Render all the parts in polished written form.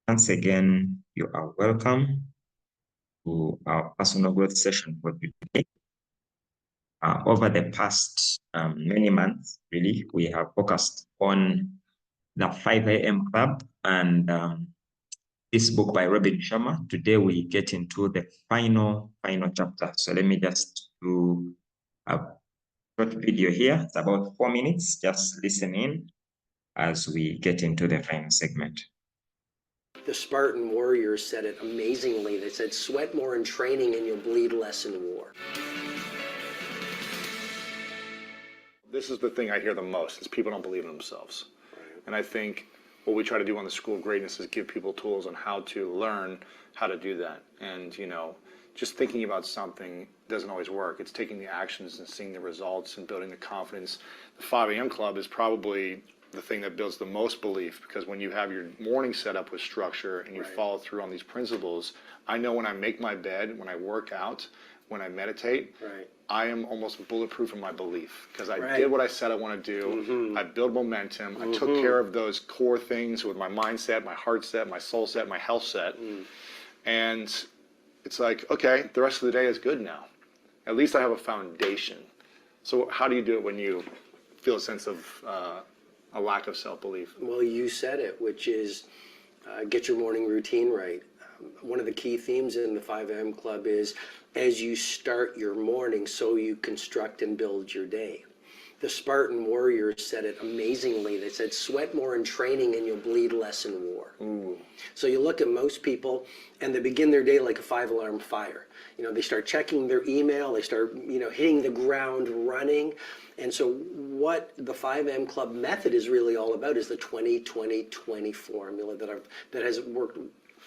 Once again, you are welcome to our personal growth session for today. Over the past many months, really, we have focused on the 5 a.m. Club and this book by Robin Sharma. Today, we get into the final chapter. So let me just do a short video here. It's about 4 minutes. Just listen in as we get into the final segment. The Spartan warriors said it amazingly. They said, sweat more in training and you'll bleed less in war. This is the thing I hear the most, is people don't believe in themselves. And I think what we try to do on the School of Greatness is give people tools on how to learn how to do that. And, just thinking about something doesn't always work. It's taking the actions and seeing the results and building the confidence. The 5 a.m. Club is probably the thing that builds the most belief, because when you have your morning set up with structure and you follow through on these principles, I know when I make my bed, when I work out, when I meditate, I am almost bulletproof in my belief, because I did what I said I want to do. I build momentum. I took care of those core things with my mindset, my heart set, my soul set, my health set. And it's like, okay, the rest of the day is good now. At least I have a foundation. So how do you do it when you feel a sense of a lack of self-belief? Well, you said it, which is get your morning routine right. One of the key themes in the 5 a.m. Club is, as you start your morning, so you construct and build your day. The Spartan warriors said it amazingly. They said, sweat more in training and you'll bleed less in war. So you look at most people and they begin their day like a 5-alarm fire. They start checking their email, they start, hitting the ground running. And so what the 5 a.m. Club method is really all about is the 20-20-20 formula that has worked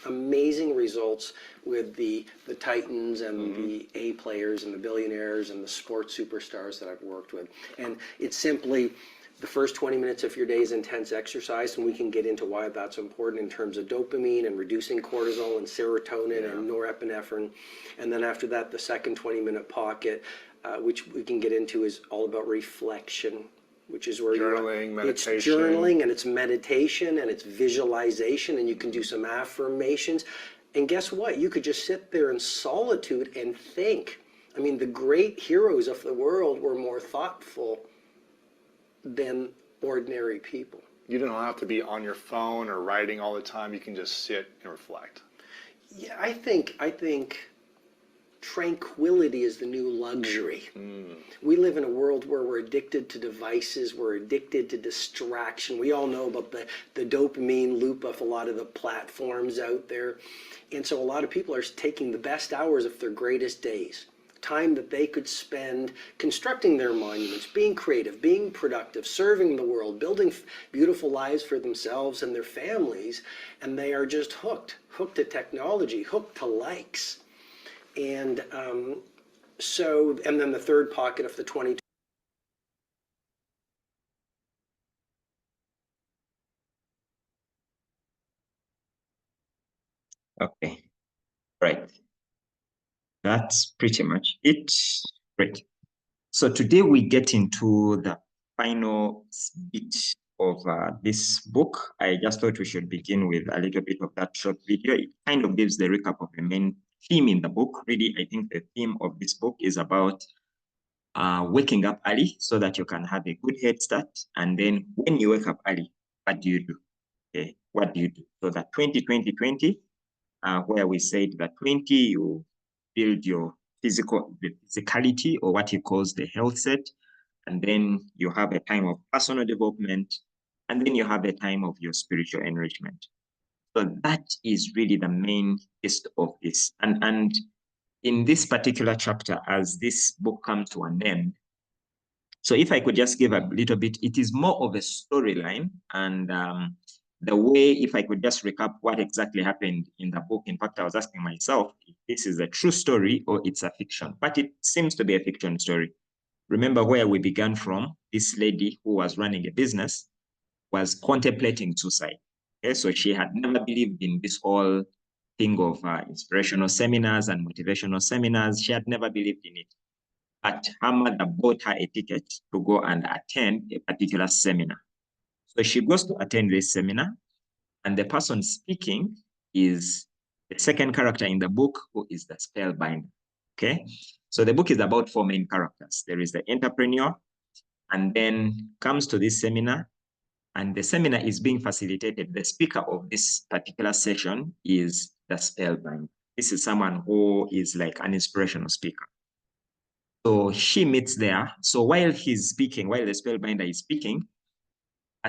amazing results with the Titans and the A players and the billionaires and the sports superstars that I've worked with. And it's simply the first 20 minutes of your day is intense exercise, and we can get into why that's important in terms of dopamine and reducing cortisol and serotonin and norepinephrine. And then after that, the second 20-minute pocket, which we can get into, is all about reflection, which is where journaling, meditation. It's journaling and it's meditation and it's visualization, and you can do some affirmations. And guess what? You could just sit there in solitude and think. I mean, the great heroes of the world were more thoughtful than ordinary people. You don't have to be on your phone or writing all the time. You can just sit and reflect. Yeah, I think tranquility is the new luxury. We live in a world where we're addicted to devices, we're addicted to distraction. We all know about the dopamine loop of a lot of the platforms out there. And so a lot of people are taking the best hours of their greatest days, time that they could spend constructing their monuments, being creative, being productive, serving the world, building beautiful lives for themselves and their families, and they are just hooked to technology, hooked to likes. And and then the third pocket of the 20. Okay, right. That's pretty much it. Great. So today we get into the final bit of this book. I just thought we should begin with a little bit of that short video. It kind of gives the recap of the main theme in the book. Really, I think the theme of this book is about waking up early so that you can have a good head start. And then when you wake up early, what do you do? Okay, what do you do? So that 20-20-20, where we said that 20, you build your physicality, or what he calls the health set. And then you have a time of personal development. And then you have a time of your spiritual enrichment. So that is really the main gist of this. And in this particular chapter, as this book comes to an end, so if I could just give a little bit, it is more of a storyline. And the way, if I could just recap what exactly happened in the book. In fact, I was asking myself if this is a true story or it's a fiction, but it seems to be a fiction story. Remember where we began from. This lady who was running a business was contemplating suicide. Okay, so she had never believed in this whole thing of inspirational seminars and motivational seminars. She had never believed in it. But her mother bought her a ticket to go and attend a particular seminar. So she goes to attend this seminar, and the person speaking is the second character in the book, who is the spellbinder. Okay, so the book is about four main characters. There is the entrepreneur, and then comes to this seminar, and the seminar is being facilitated. The speaker of this particular session is the spellbinder. This is someone who is like an inspirational speaker. So she meets there. So while he's speaking, while the spellbinder is speaking,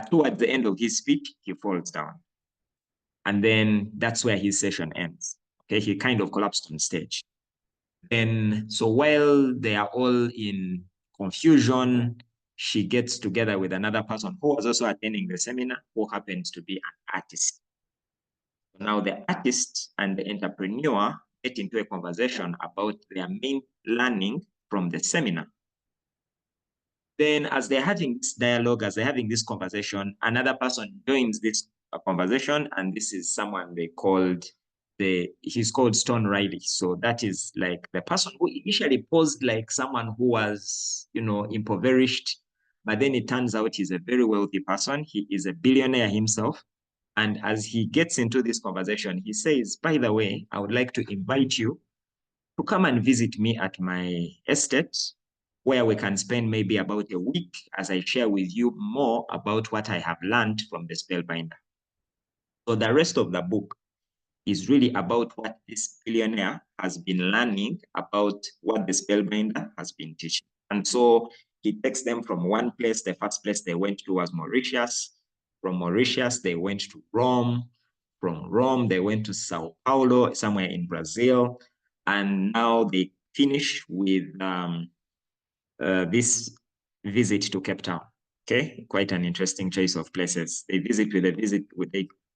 towards the end of his speech, he falls down. And then that's where his session ends. Okay, he kind of collapsed on stage. Then, so while they are all in confusion, she gets together with another person who was also attending the seminar, who happens to be an artist. Now the artist and the entrepreneur get into a conversation about their main learning from the seminar. Then as they're having this dialogue, as they're having this conversation, another person joins this conversation, and this is someone they called he's called Stone Riley. So that is like the person who initially posed like someone who was, impoverished, but then it turns out he's a very wealthy person. He is a billionaire himself. And as he gets into this conversation, he says, by the way, I would like to invite you to come and visit me at my estate, where we can spend maybe about a week as I share with you more about what I have learned from the spellbinder. So the rest of the book is really about what this billionaire has been learning about what the spellbinder has been teaching. And so he takes them from one place. The first place they went to was Mauritius. From Mauritius, they went to Rome. From Rome, they went to Sao Paulo, somewhere in Brazil. And now they finish with this visit to Cape Town. Okay, quite an interesting choice of places. They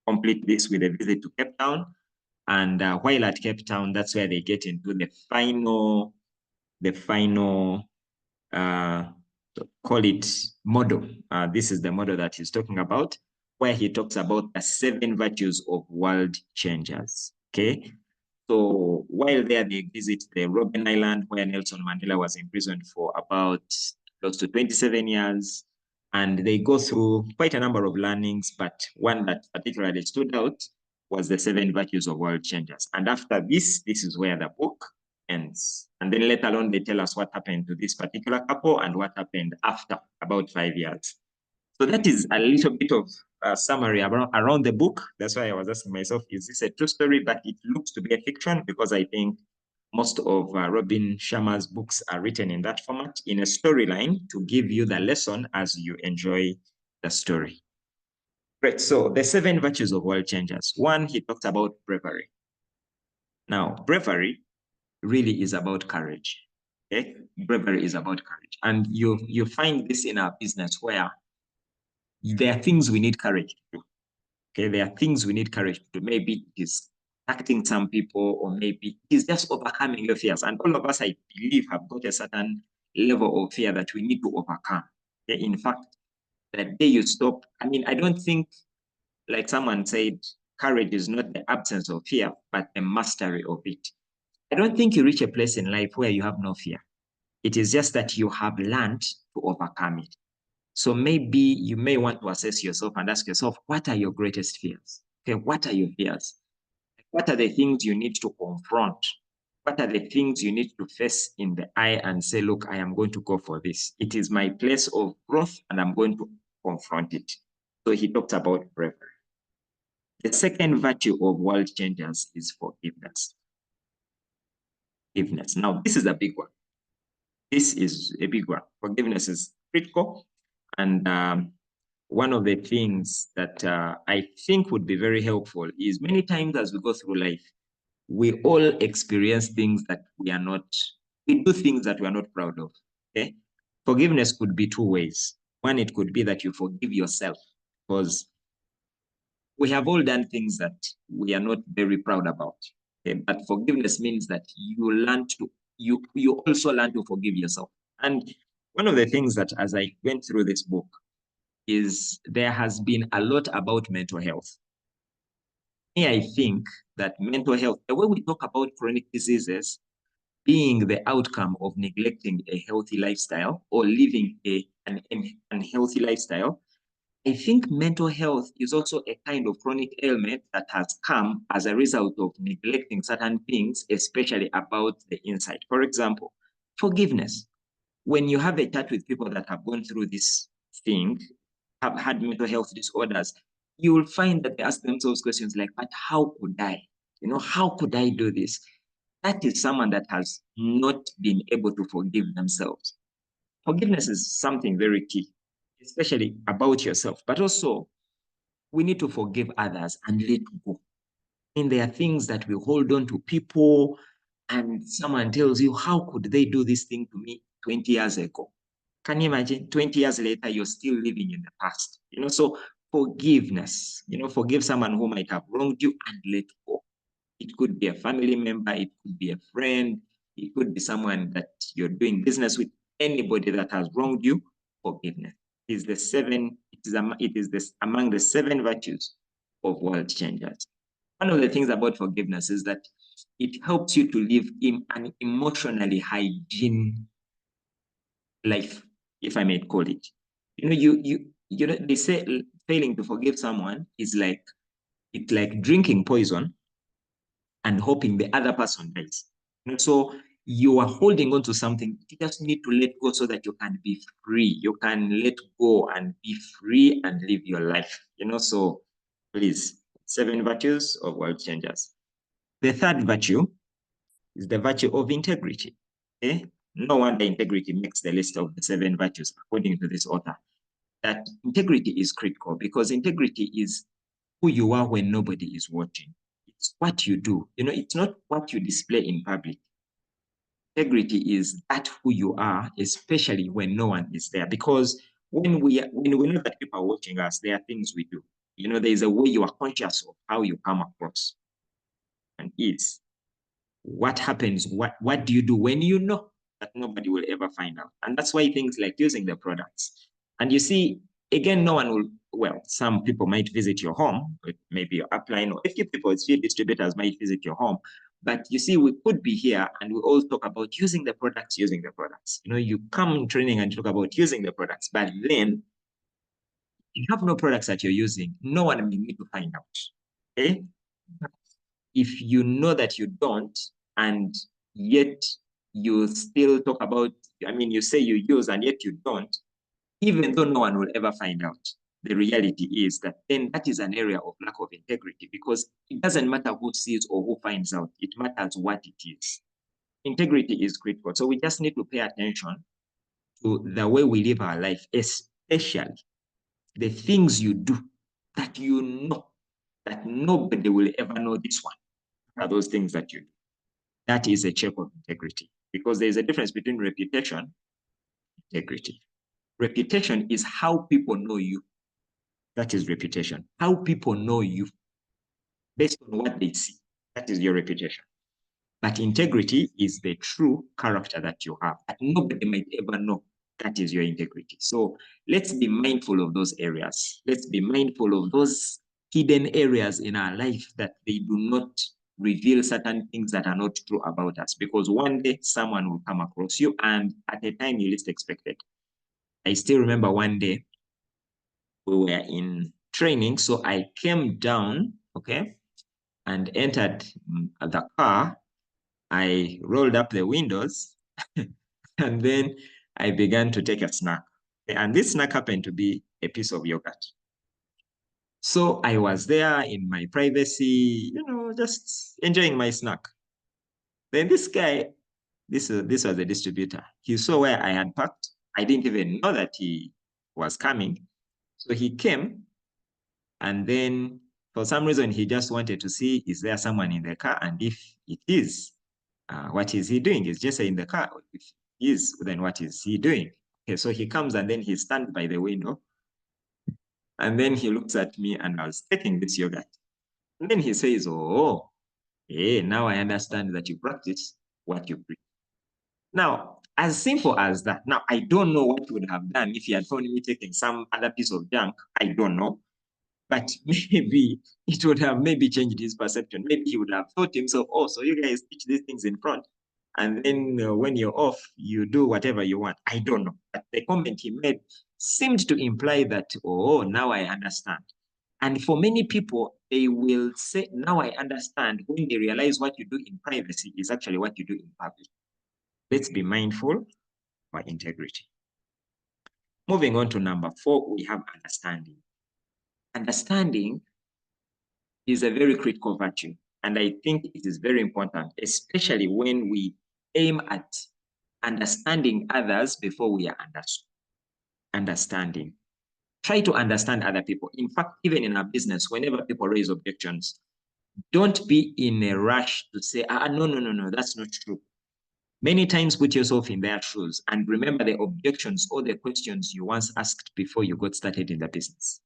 complete this with a visit to Cape Town. And while at Cape Town, that's where they get into the final call it model. This is the model that he's talking about, where he talks about the 7 virtues of world changers. Okay. So while there, they visit the Robben Island, where Nelson Mandela was imprisoned for about close to 27 years. And they go through quite a number of learnings, but one that particularly stood out was the 7 virtues of world changers. And after this is where the book ends. And then let alone they tell us what happened to this particular couple and what happened after about 5 years. So that is a little bit of a summary around the book. That's why I was asking myself, is this a true story? But it looks to be a fiction, because I think most of Robin Sharma's books are written in that format, in a storyline, to give you the lesson as you enjoy the story. Great. So the 7 virtues of world changers. 1, he talked about bravery. Now, bravery really is about courage. Okay? Bravery is about courage. And you find this in our business, where there are things we need courage to do. Okay, there are things we need courage to do. Maybe it is acting some people, or maybe it is just overcoming your fears. And all of us, I believe, have got a certain level of fear that we need to overcome. Okay? In fact, the day you stop, I don't think, like someone said, courage is not the absence of fear, but the mastery of it. I don't think you reach a place in life where you have no fear. It is just that you have learned to overcome it. So maybe you may want to assess yourself and ask yourself, what are your greatest fears? Okay, what are your fears? What are the things you need to confront? What are the things you need to face in the eye and say, look, I am going to go for this. It is my place of growth and I'm going to confront it. So he talked about bravery. The second virtue of world changers is forgiveness. Forgiveness. Now, this is a big one. This is a big one. Forgiveness is critical. And one of the things that I think would be very helpful is, many times as we go through life, we all experience things that we do things that we are not proud of. Okay. Forgiveness could be 2 ways. One, it could be that you forgive yourself, because we have all done things that we are not very proud about. Okay? But forgiveness means that you also learn to forgive yourself. And one of the things that, as I went through this book, is there has been a lot about mental health. I think that mental health, the way we talk about chronic diseases being the outcome of neglecting a healthy lifestyle or living an unhealthy lifestyle, I think mental health is also a kind of chronic ailment that has come as a result of neglecting certain things, especially about the inside. For example, forgiveness. When you have a chat with people that have gone through this thing, have had mental health disorders, you will find that they ask themselves questions like, but how could I? How could I do this? That is someone that has not been able to forgive themselves. Forgiveness is something very key, especially about yourself, but also we need to forgive others and let go. And there are things that we hold on to people, and someone tells you, how could they do this thing to me 20 years ago? Can you imagine? 20 years later, you're still living in the past. So forgiveness, forgive someone who might have wronged you and let go. It could be a family member, it could be a friend, it could be someone that you're doing business with. Anybody that has wronged you, forgiveness is among the 7 virtues of world changers. One of the things about forgiveness is that it helps you to live in an emotionally hygiene life, if I may call it. They say failing to forgive someone is like drinking poison and hoping the other person dies. So you are holding on to something. You just need to let go so that you can be free. You can let go and be free and live your life. So please, 7 virtues of world changers. The third virtue is the virtue of integrity. Okay? No wonder integrity makes the list of the 7 virtues, according to this author. That integrity is critical because integrity is who you are when nobody is watching. It's what you do. It's not what you display in public. Integrity is that who you are, especially when no one is there. Because when we know that people are watching us, there are things we do. There is a way you are conscious of how you come across. And it's what happens, what do you do when you know that nobody will ever find out? And that's why things like using the products. And you see, again, no one will, well, some people might visit your home, maybe your upline, or a few people, a few distributors might visit your home. But you see, we could be here and we all talk about using the products. You come in training and talk about using the products, but then you have no products that you're using. No one will need to find out. Okay? If you know that you don't, and yet you still talk about, you say you use and yet you don't, even though no one will ever find out, the reality is that then that is an area of lack of integrity, because it doesn't matter who sees or who finds out, it matters what it is. Integrity is critical. So we just need to pay attention to the way we live our life, especially the things you do that you know that nobody will ever know this one are those things that you do. That is a check of integrity, because there's a difference between reputation and integrity. Reputation is how people know you. That is reputation. How people know you based on what they see. That is your reputation. But integrity is the true character that you have, that nobody might ever know. That is your integrity. So let's be mindful of those areas. Let's be mindful of those hidden areas in our life that they do not reveal certain things that are not true about us, because one day someone will come across you and at a time you least expect it. I still remember one day we were in training, so I came down, okay, and entered the car. I rolled up the windows and then I began to take a snack. And this snack happened to be a piece of yogurt. So I was there in my privacy, just enjoying my snack. Then this guy, this was a distributor. He saw where I had parked. I didn't even know that he was coming. So he came, and then for some reason, he just wanted to see, is there someone in the car? And if it is, what is he doing? Is Jesse in the car? If he is, then what is he doing? Okay, so he comes and then he stands by the window. And then he looks at me and I was taking this yogurt. And then he says, oh, hey, now I understand that you practice what you preach. Now, as simple as that. Now, I don't know what he would have done if he had found me taking some other piece of junk. I don't know. But maybe it would have maybe changed his perception. Maybe he would have thought to himself, oh, so you guys teach these things in front. And then when you're off, you do whatever you want. I don't know. But the comment he made seemed to imply that, oh, now I understand. And for many people, they will say, now I understand, when they realize what you do in privacy is actually what you do in public. Let's be mindful of our integrity. Moving on to number 4, we have understanding. Understanding is a very critical virtue. And I think it is very important, especially when we aim at understanding others before we are understood. Understanding. Try to understand other people. In fact, even in our business, whenever people raise objections, don't be in a rush to say, no, that's not true. Many times put yourself in their shoes and remember the objections or the questions you once asked before you got started in the business.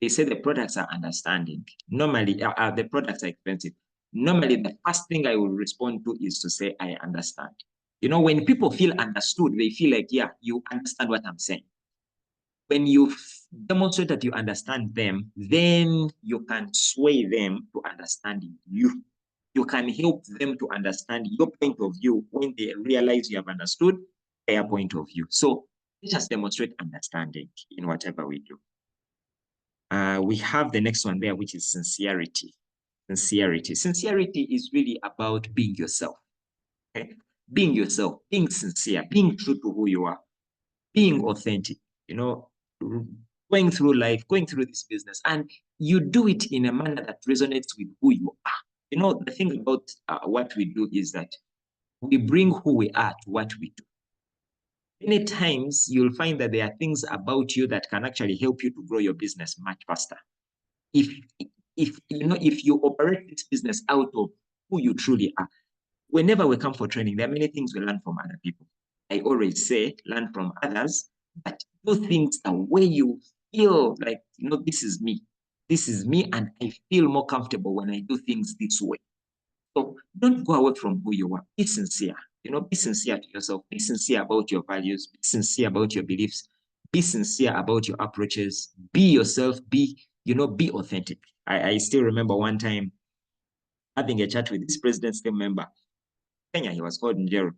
They say the products are understanding. Normally, the products are expensive. Normally, the first thing I will respond to is to say, I understand. You know, when people feel understood, they feel like, yeah, you understand what I'm saying. When you demonstrate that you understand them, then you can sway them to understanding you. You can help them to understand your point of view when they realize you have understood their point of view. So let us demonstrate understanding in whatever we do. We have the next one there, which is sincerity. Sincerity. Sincerity is really about being yourself. Okay? Being yourself, being sincere, being true to who you are, being authentic, you know, going through life, going through this business, and you do it in a manner that resonates with who you are. You know, the thing about what we do is that we bring who we are to what we do. Many times you'll find that there are things about you that can actually help you to grow your business much faster. If if you operate this business out of who you truly are, whenever we come for training, there are many things we learn from other people. I always say, learn from others, but do things the way you feel like, this is me. This is me, and I feel more comfortable when I do things this way. So don't go away from who you are. Be sincere. Be sincere to yourself. Be sincere about your values. Be sincere about your beliefs. Be sincere about your approaches. Be yourself. Be authentic. I still remember one time having a chat with this president's team member. Kenya, he was called Njero.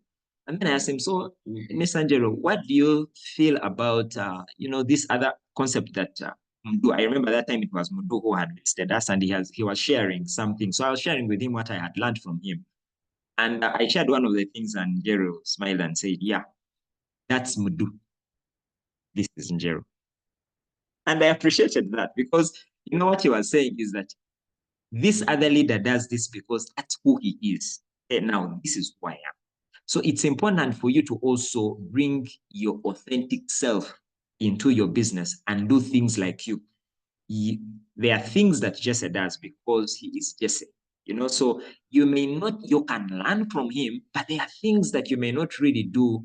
And then I asked him, so, Mr. Njero, what do you feel about, this other concept that Mdu, I remember that time it was Mdu who had listed us, and he was sharing something. So I was sharing with him what I had learned from him. And I shared one of the things, and Njero smiled and said, yeah, that's Mdu. This is Njero. And I appreciated that, because what he was saying is that this other leader does this because that's who he is. And now this is who I am. So it's important for you to also bring your authentic self into your business and do things like you. There are things that Jesse does because he is Jesse. So you can learn from him, but there are things that you may not really do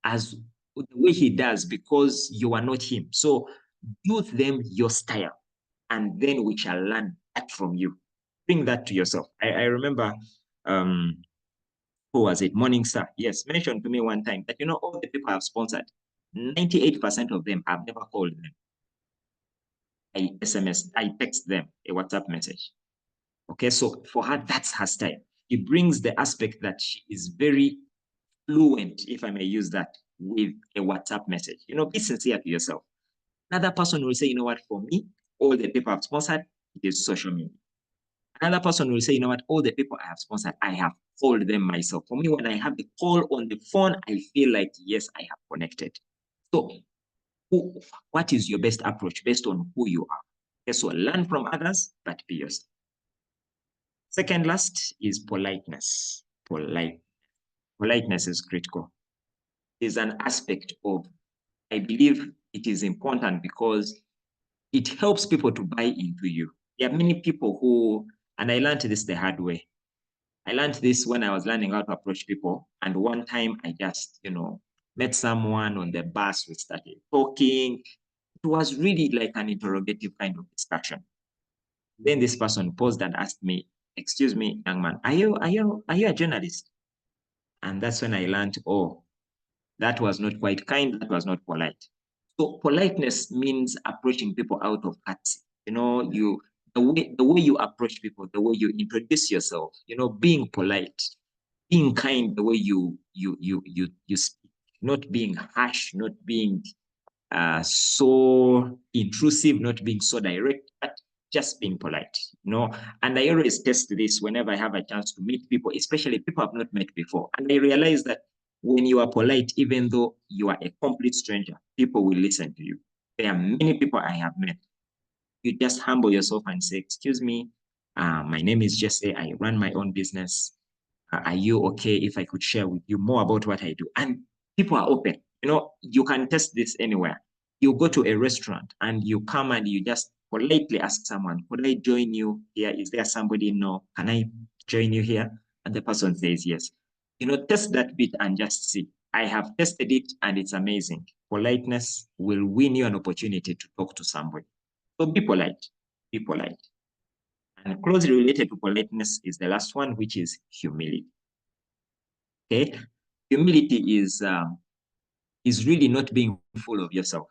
as the way he does because you are not him. So do them your style, and then we shall learn that from you. Bring that to yourself. I remember who was it? Morningstar. Yes, mentioned to me one time that, all the people I've sponsored, 98% of them have never called them. I text them a WhatsApp message. Okay, so for her, that's her style. It brings the aspect that she is very fluent, if I may use that, with a WhatsApp message. Be sincere to yourself. Another person will say, for me, all the people I've sponsored, it is social media. Another person will say, all the people I have sponsored, I have called them myself. For me, when I have the call on the phone, I feel like, yes, I have connected. So what is your best approach based on who you are? Okay, so learn from others, but be yourself. Second last is politeness. Politeness is critical. It's an aspect of, I believe it is important because it helps people to buy into you. There are many people who, and I learned this the hard way. I learned this when I was learning how to approach people. And one time I just, met someone on the bus. We started talking. It was really like an interrogative kind of discussion. Then this person paused and asked me, "Excuse me, young man, are you a journalist?" And that's when I learned, oh, that was not quite kind. That was not polite. So politeness means approaching people out of courtesy. The way you approach people, the way you introduce yourself, being polite, being kind, the way you speak, not being harsh, not being so intrusive, not being so direct, but just being polite, you know. And I always test this whenever I have a chance to meet people, especially people I've not met before. And I realize that when you are polite, even though you are a complete stranger, people will listen to you. There are many people I have met. You just humble yourself and say, excuse me, my name is Jesse. I run my own business. Are you okay if I could share with you more about what I do? And people are open. You know, you can test this anywhere. You go to a restaurant and you come and you just politely ask someone, could I join you here? Is there somebody? No. Can I join you here? And the person says yes. You know, test that bit and just see. I have tested it and it's amazing. Politeness will win you an opportunity to talk to somebody. So be polite. Be polite. And closely related to politeness is the last one, which is humility. Okay, humility is really not being full of yourself.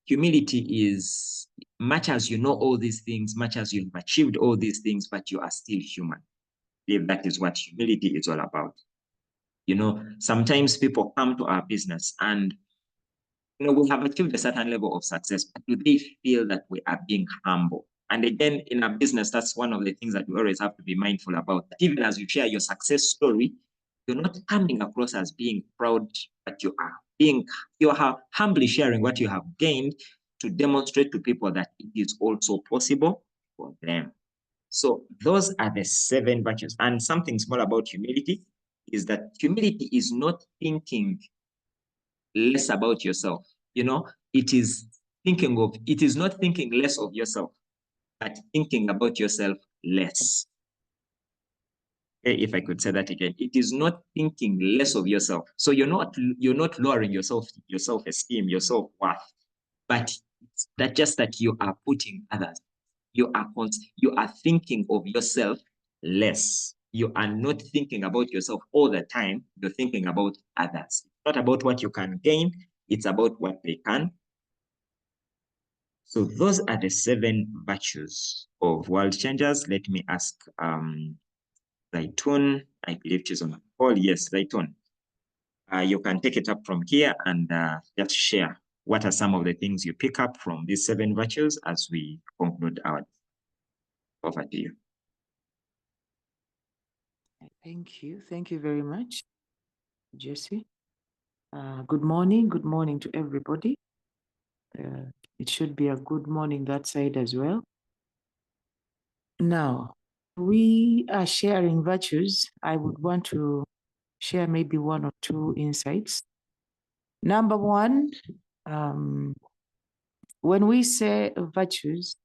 Humility is much as you know all these things, much as you've achieved all these things, but you are still human. If that is what humility is all about. You know, sometimes people come to our business and we have achieved a certain level of success, but do they feel that we are being humble? And again, in our business, that's one of the things that we always have to be mindful about. Even as you share your success story, you're not coming across as being proud, but you are humbly sharing what you have gained to demonstrate to people that it is also possible for them. So those are the 7 virtues. And something small about humility is that humility is not thinking less about yourself. You know, it is not thinking less of yourself, but thinking about yourself less. Okay, if I could say that again, it is not thinking less of yourself. So you're not lowering your self-esteem, your self-worth, but it's that just that you are putting others. You are thinking of yourself less. You are not thinking about yourself all the time. You're thinking about others. It's not about what you can gain. It's about what they can. So those are the 7 virtues of world changers. Let me ask Zaitun. I believe she's on the call. Yes, Zaitun. You can take it up from here and just share what are some of the things you pick up from these 7 virtues as we conclude our over to you. Thank you. Thank you very much, Jesse. Good morning. Good morning to everybody. It should be a good morning that side as well. Now, we are sharing virtues. I would want to share maybe 1 or 2 insights. Number 1, when we say virtues,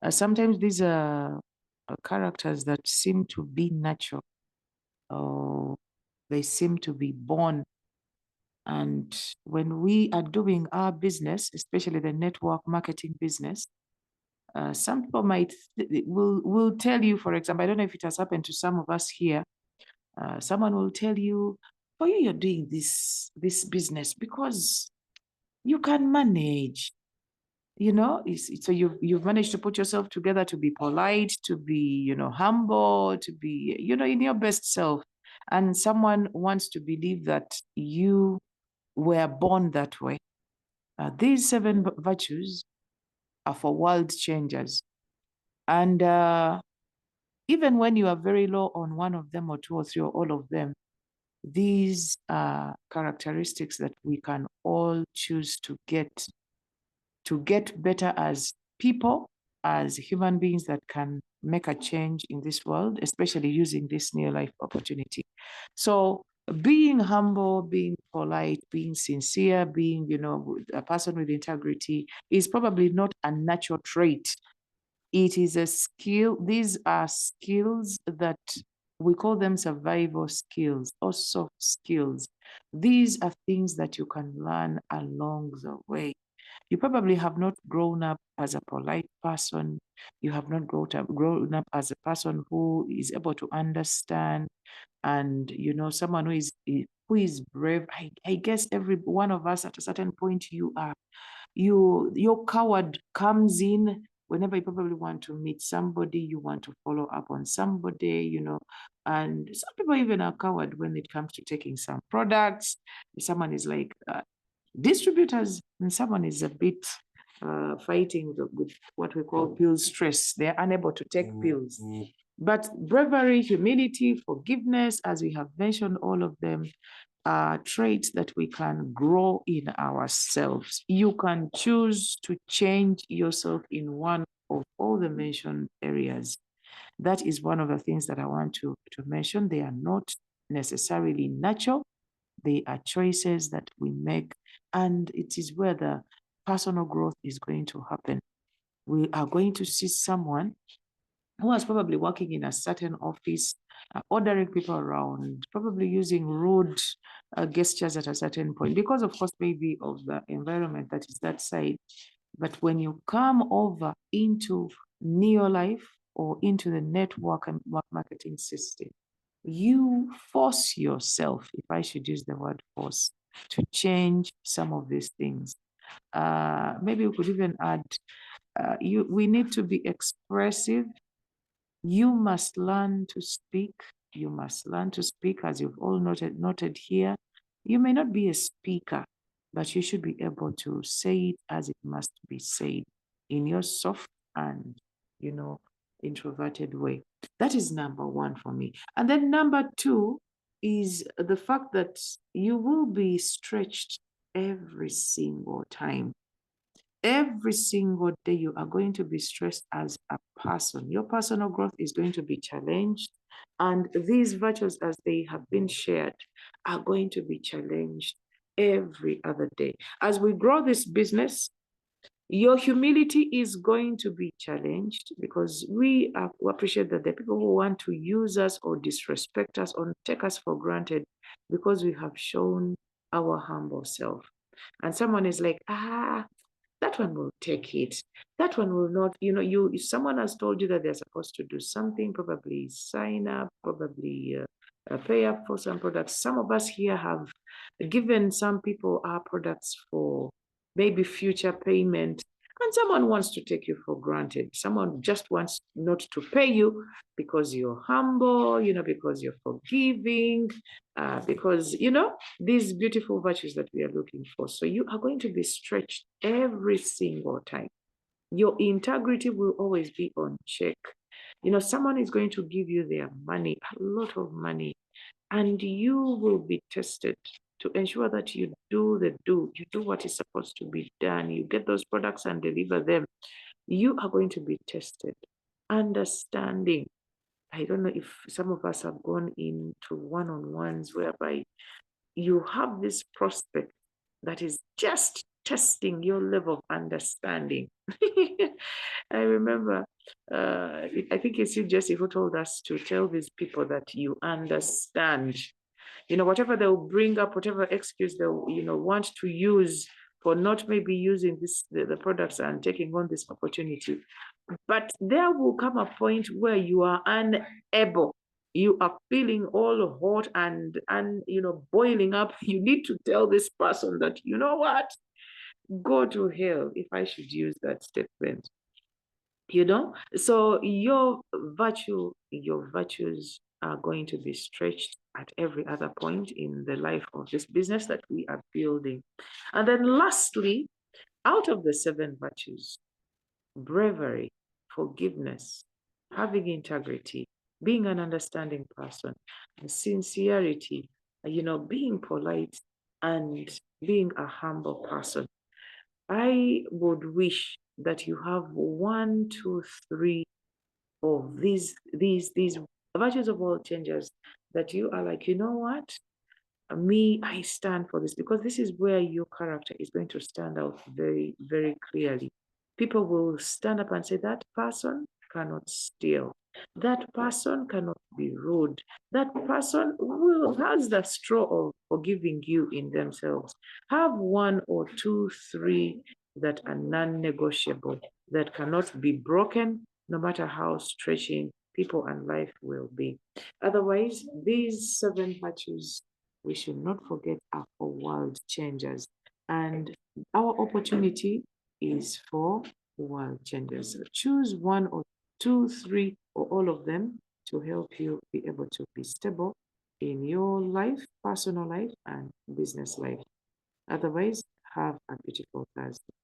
sometimes these are characters that seem to be natural, or they seem to be born. And when we are doing our business, especially the network marketing business, some people will tell you, for example, I don't know if it has happened to some of us here. Someone will tell you, for you, you're doing this business because you can manage. You know, so you've managed to put yourself together to be polite, to be, humble, to be, in your best self. And someone wants to believe that you were born that way. These 7 virtues are for world changers. And even when you are very low on one of them or 2 or 3 or all of them, these are characteristics that we can all choose to get better as people, as human beings that can make a change in this world, especially using this new life opportunity. So being humble, being polite, being sincere, being, a person with integrity is probably not a natural trait. It is a skill. These are skills that we call them survival skills or soft skills. These are things that you can learn along the way. You probably have not grown up as a polite person. You have not grown up as a person who is able to understand, and someone who is brave. I guess every one of us at a certain point, your coward comes in whenever you probably want to meet somebody, you want to follow up on somebody, and some people even are coward when it comes to taking some products. Someone is like, Distributors, and someone is a bit fighting with what we call pill stress. They're unable to take pills. But bravery, humility, forgiveness, as we have mentioned, all of them are traits that we can grow in ourselves. You can choose to change yourself in one of all the mentioned areas. That is one of the things that I want to mention. They are not necessarily natural. They are choices that we make, and it is where the personal growth is going to happen. We are going to see someone who was probably working in a certain office, ordering people around, probably using rude gestures at a certain point, because of course, maybe of the environment that is that side. But when you come over into neo life or into the network and marketing system, you force yourself, if I should use the word force, to change some of these things. Maybe we could even add, we need to be expressive. You must learn to speak. You must learn to speak, as you've all noted here. You may not be a speaker, but you should be able to say it as it must be said in your soft and, introverted way. That is number one for me. And then number two is the fact that you will be stretched every single time. Every single day, you are going to be stressed as a person. Your personal growth is going to be challenged. And these virtues, as they have been shared, are going to be challenged every other day. As we grow this business, your humility is going to be challenged, because we appreciate that the people who want to use us or disrespect us or take us for granted because we have shown our humble self. And someone is like, that one will take it. That one will not, if someone has told you that they're supposed to do something, probably sign up, probably pay up for some products. Some of us here have given some people our products for maybe future payment, and someone wants to take you for granted. Someone just wants not to pay you because you're humble, because you're forgiving, because, these beautiful virtues that we are looking for. So you are going to be stretched every single time. Your integrity will always be on check. Someone is going to give you their money, a lot of money, and you will be tested to ensure that you do what is supposed to be done. You get those products and deliver them. You are going to be tested. Understanding. I don't know if some of us have gone into one-on-ones whereby you have this prospect that is just testing your level of understanding. I remember, I think it's you, Jesse, who told us to tell these people that you understand. Whatever they'll bring up, whatever excuse they'll, want to use for not maybe using the products and taking on this opportunity. But there will come a point where you are unable. You are feeling all hot and boiling up. You need to tell this person that, you know what? Go to hell, if I should use that statement. So your virtues are going to be stretched at every other point in the life of this business that we are building. And then lastly, out of the 7 virtues, bravery, forgiveness, having integrity, being an understanding person, and sincerity, being polite, and being a humble person. I would wish that you have 1, 2, 3 of these virtues of all changers, that you are like, you know what? Me, I stand for this, because this is where your character is going to stand out very, very clearly. People will stand up and say, that person cannot steal. That person cannot be rude. That person has the straw of forgiving you in themselves. Have 1 or 2, 3 that are non-negotiable, that cannot be broken, no matter how stretching people and life will be. Otherwise, these 7 virtues, we should not forget, are for world changers. And our opportunity is for world changers. So choose 1 or 2, 3, or all of them to help you be able to be stable in your life, personal life, and business life. Otherwise, Have a beautiful Thursday.